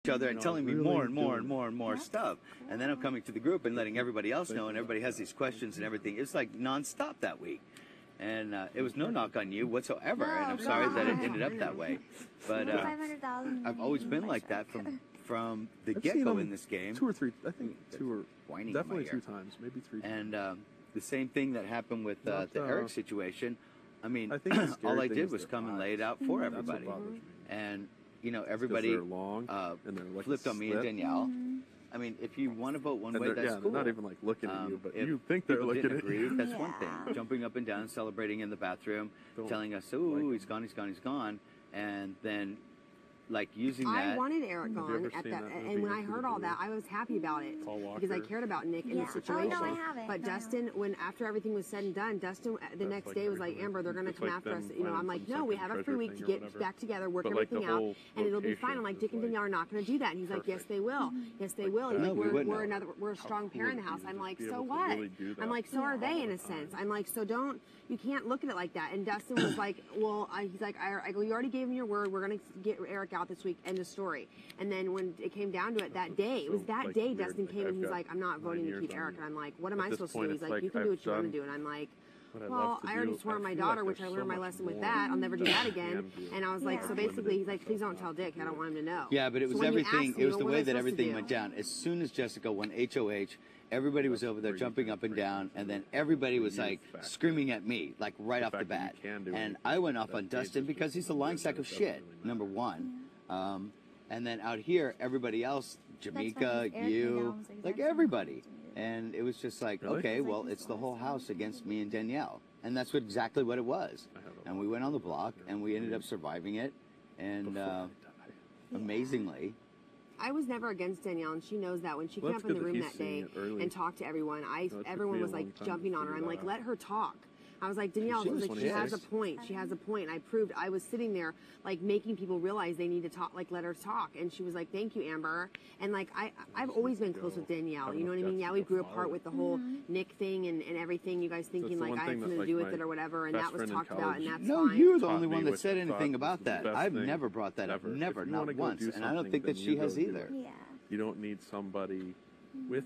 each other and telling me more and more and more and more stuff. And then I'm coming to the group and letting everybody else know, and everybody has these questions and everything. It's like nonstop that week. And it was no knock on you whatsoever, and I'm sorry that it ended up that way. But I've always been like that from the get-go in this game. 2 or 3, I think 2 or whining definitely 2 times, maybe 3 times. And the same thing that happened with the ERic situation. I mean, I think all I did was come and lay it out for everybody. And, you know, everybody flipped on me and Danielle. I mean, if you want to vote one way, that's cool. They're not even like looking at you, but you think they're looking at you. That's one thing. Jumping up and down, celebrating in the bathroom, telling us, "Oh, he's gone, he's gone, he's gone," and then like using that. I wanted ERic gone at that, and when I heard all that, I was happy about it because I cared about Nick and the situation. Oh, no, I haven't. But Dustin, after everything was said and done, Dustin the next day was like, "Amber, they're going to come after us." You know, I'm like, "No, we have a free week to get back together, work everything out, and it'll be fine." I'm like, "Dick and Danielle are not going to do that." And he's like, "Yes, they will. Yes, they will." He's like, "We're a strong pair in the house." I'm like, "So what?" I'm like, "So are they in a sense." I'm like, "So you can't look at it like that." And Dustin was like, "Well," he's like, I go, "You already gave me your word. We're going to get ERic out this week." End of story. And then when it came down to it that day, it was that day Dustin came and he's like, "I'm not voting to keep ERic." And I'm like, "What am I supposed to do?" He's like, "You can do what you want to do." And I'm like, "Well, I already swore on my daughter, which I learned my lesson with that. I'll never do that again." And I was like, so basically, he's like, "Please don't tell Dick. I don't want him to know." Yeah, but it was everything. It was the way that everything went down. As soon as Jessica won HOH, everybody was over there jumping up and down, and then everybody was like screaming at me, like right off the bat. And I went off on Dustin because he's a lying sack of shit, number one. And then out here, everybody else, Jameka, you, like everybody. And it was just like, okay, well, it's the whole house against me and Danielle. And that's exactly what it was. And we went on the block, and we ended up surviving it. And amazingly, I was never against Danielle, and she knows that. When she came up in the room that day and talked to everyone, everyone was like jumping on her. I'm like, let her talk. I was like, Danielle, she has a point. She has a point. I proved. I was sitting there, like, making people realize they need to talk, like, let her talk. And she was like, "Thank you, Amber." And, like, I've always been close with Danielle. You know what I mean? Yeah, we grew apart with the whole Nick thing and everything. You guys thinking, like, I had something to do with it or whatever. And that was talked about, and that's fine. No, you're the only one that said anything about that. I've never brought that up. Never, not once. And I don't think that she has either. You don't need somebody with